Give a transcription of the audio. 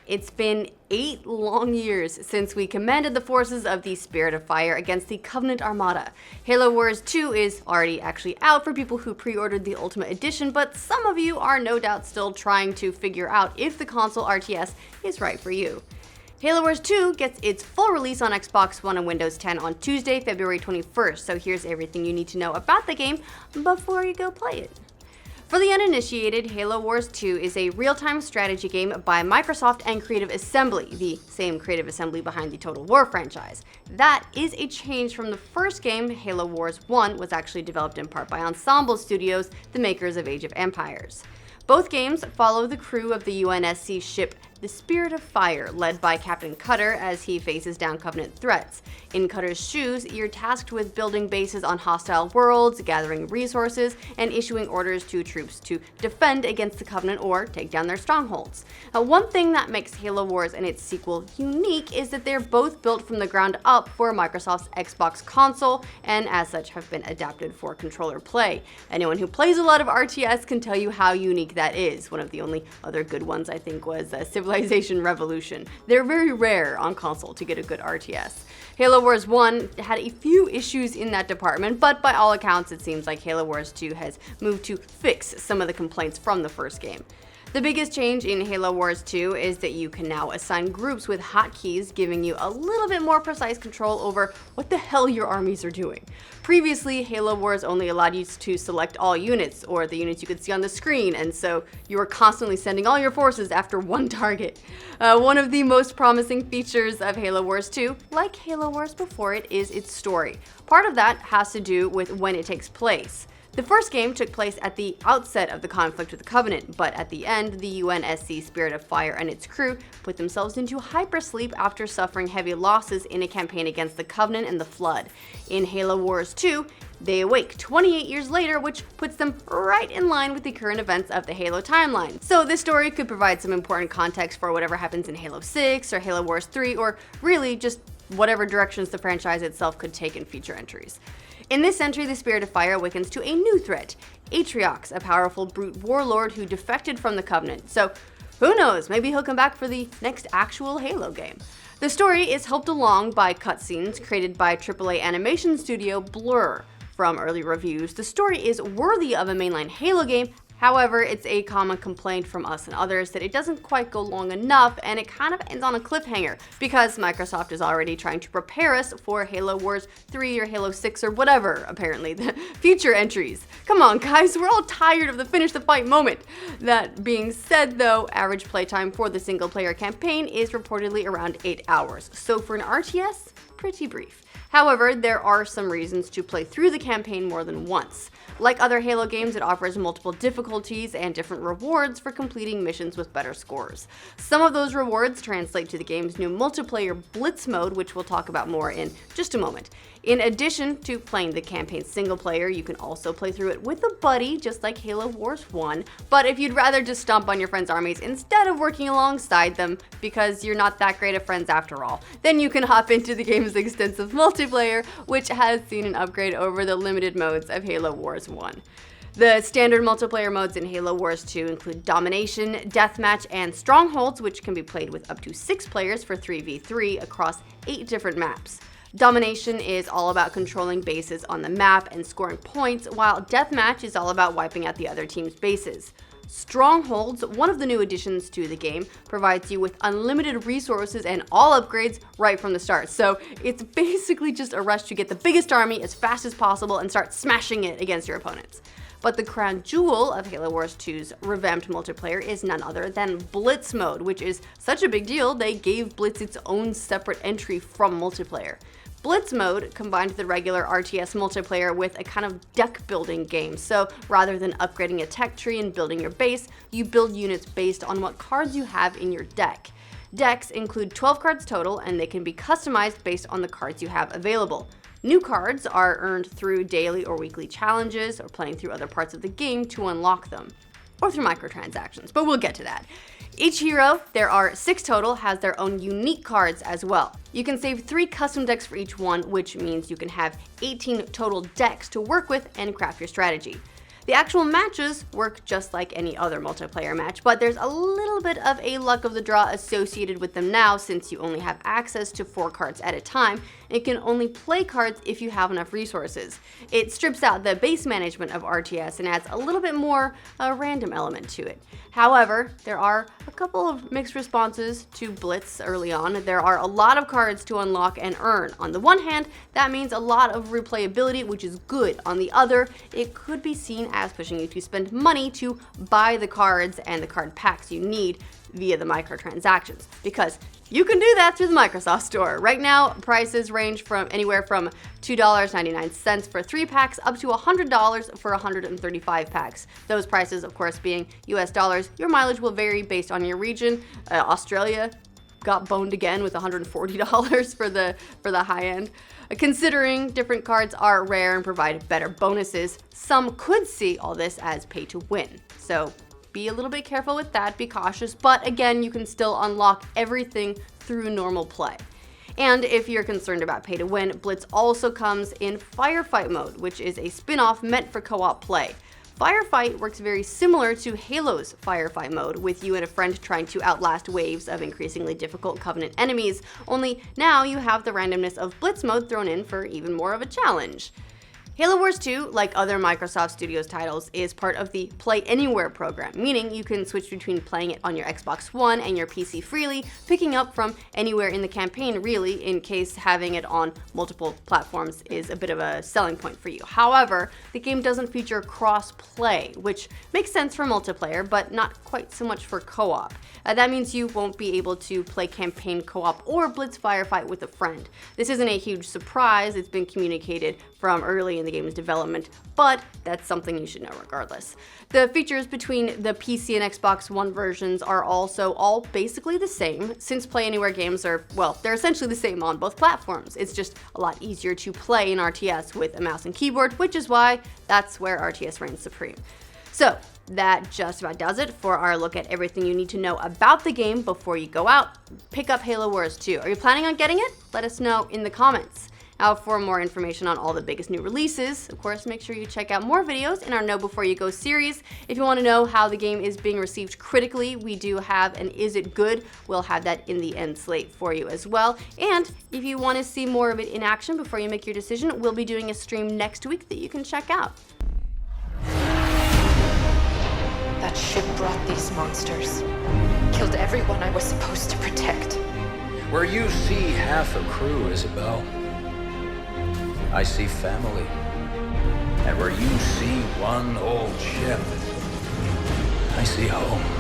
It's been 8 long years since we commanded the forces of the Spirit of Fire against the Covenant Armada. Halo Wars 2 is already actually out for people who pre-ordered the Ultimate Edition, but some of you are no doubt still trying to figure out if the console RTS is right for you. Halo Wars 2 gets its full release on Xbox One and Windows 10 on Tuesday, February 21st, so here's everything you need to know about the game before you go play it. For the uninitiated, Halo Wars 2 is a real-time strategy game by Microsoft and Creative Assembly, the same Creative Assembly behind the Total War franchise. That is a change from the first game. Halo Wars 1 was actually developed in part by Ensemble Studios, the makers of Age of Empires. Both games follow the crew of the UNSC ship the Spirit of Fire, led by Captain Cutter as he faces down Covenant threats. In Cutter's shoes, you're tasked with building bases on hostile worlds, gathering resources, and issuing orders to troops to defend against the Covenant or take down their strongholds. Now, one thing that makes Halo Wars and its sequel unique is that they're both built from the ground up for Microsoft's Xbox console, and as such have been adapted for controller play. Anyone who plays a lot of RTS can tell you how unique that is. One of the only other good ones, I think, was Civilization Revolution. They're very rare on console to get a good RTS. Halo Wars 1 had a few issues in that department, but by all accounts it seems like Halo Wars 2 has moved to fix some of the complaints from the first game. The biggest change in Halo Wars 2 is that you can now assign groups with hotkeys, giving you a little bit more precise control over what the hell your armies are doing. Previously, Halo Wars only allowed you to select all units, or the units you could see on the screen, and so you were constantly sending all your forces after one target. One of the most promising features of Halo Wars 2, like Halo Wars before it, is its story. Part of that has to do with when it takes place. The first game took place at the outset of the conflict with the Covenant, but at the end, the UNSC Spirit of Fire and its crew put themselves into hypersleep after suffering heavy losses in a campaign against the Covenant and the Flood. In Halo Wars 2, they awake 28 years later, which puts them right in line with the current events of the Halo timeline. So this story could provide some important context for whatever happens in Halo 6 or Halo Wars 3, or really just whatever directions the franchise itself could take in future entries. In this entry, the Spirit of Fire awakens to a new threat, Atriox, a powerful brute warlord who defected from the Covenant. So who knows, maybe he'll come back for the next actual Halo game. The story is helped along by cutscenes created by AAA animation studio Blur. From early reviews, the story is worthy of a mainline Halo game. However, it's a common complaint from us and others that it doesn't quite go long enough, and it kind of ends on a cliffhanger because Microsoft is already trying to prepare us for Halo Wars 3 or Halo 6 or whatever, apparently, the future entries. Come on guys, we're all tired of the finish the fight moment. That being said though, average playtime for the single player campaign is reportedly around 8 hours, so for an RTS, pretty brief. However, there are some reasons to play through the campaign more than once. Like other Halo games, it offers multiple difficulties and different rewards for completing missions with better scores. Some of those rewards translate to the game's new multiplayer Blitz mode, which we'll talk about more in just a moment. In addition to playing the campaign single player, you can also play through it with a buddy, just like Halo Wars 1. But if you'd rather just stomp on your friends' armies instead of working alongside them, because you're not that great of friends after all, then you can hop into the game's extensive multiplayer, which has seen an upgrade over the limited modes of Halo Wars 1. The standard multiplayer modes in Halo Wars 2 include Domination, Deathmatch, and Strongholds, which can be played with up to 6 players for 3v3 across 8 different maps. Domination is all about controlling bases on the map and scoring points, while Deathmatch is all about wiping out the other team's bases. Strongholds, one of the new additions to the game, provides you with unlimited resources and all upgrades right from the start. So it's basically just a rush to get the biggest army as fast as possible and start smashing it against your opponents. But the crown jewel of Halo Wars 2's revamped multiplayer is none other than Blitz mode, which is such a big deal they gave Blitz its own separate entry from multiplayer. Blitz mode combined the regular RTS multiplayer with a kind of deck building game, so rather than upgrading a tech tree and building your base, you build units based on what cards you have in your deck. Decks include 12 cards total, and they can be customized based on the cards you have available. New cards are earned through daily or weekly challenges or playing through other parts of the game to unlock them, or through microtransactions, but we'll get to that. Each hero, there are 6 total, has their own unique cards as well. You can save 3 custom decks for each one, which means you can have 18 total decks to work with and craft your strategy. The actual matches work just like any other multiplayer match, but there's a little bit of a luck of the draw associated with them now, since you only have access to 4 cards at a time and can only play cards if you have enough resources. It strips out the base management of RTS and adds a little bit more a random element to it. However, there are a couple of mixed responses to Blitz early on. There are a lot of cards to unlock and earn. On the one hand, that means a lot of replayability, which is good. On the other, it could be seen as pushing you to spend money to buy the cards and the card packs you need via the microtransactions, because you can do that through the Microsoft Store. Right now, prices range from anywhere from $2.99 for 3 packs up to $100 for 135 packs. Those prices, of course, being US dollars. Your mileage will vary based on your region. Australia got boned again with $140 for the high end. Considering different cards are rare and provide better bonuses, some could see all this as pay to win. So be a little bit careful with that, be cautious, but again, you can still unlock everything through normal play. And if you're concerned about pay to win, Blitz also comes in Firefight mode, which is a spin-off meant for co-op play. Firefight works very similar to Halo's Firefight mode, with you and a friend trying to outlast waves of increasingly difficult Covenant enemies, only now you have the randomness of Blitz mode thrown in for even more of a challenge. Halo Wars 2, like other Microsoft Studios titles, is part of the Play Anywhere program, meaning you can switch between playing it on your Xbox One and your PC freely, picking up from anywhere in the campaign really, in case having it on multiple platforms is a bit of a selling point for you. However, the game doesn't feature cross-play, which makes sense for multiplayer, but not quite so much for co-op. That means you won't be able to play campaign co-op or Blitz Firefight with a friend. This isn't a huge surprise, it's been communicated from early in the game's development, but that's something you should know regardless. The features between the PC and Xbox One versions are also all basically the same, since Play Anywhere games are, well, they're essentially the same on both platforms. It's just a lot easier to play in RTS with a mouse and keyboard, which is why that's where RTS reigns supreme. So that just about does it for our look at everything you need to know about the game before you go out. Pick up Halo Wars 2. Are you planning on getting it? Let us know in the comments. Now, for more information on all the biggest new releases, of course, make sure you check out more videos in our Know Before You Go series. If you want to know how the game is being received critically, we do have an Is It Good? We'll have that in the end slate for you as well. And if you want to see more of it in action before you make your decision, we'll be doing a stream next week that you can check out. That ship brought these monsters. Killed everyone I was supposed to protect. Where you see half a crew, Isabel, I see family. And where you see one old ship, I see home.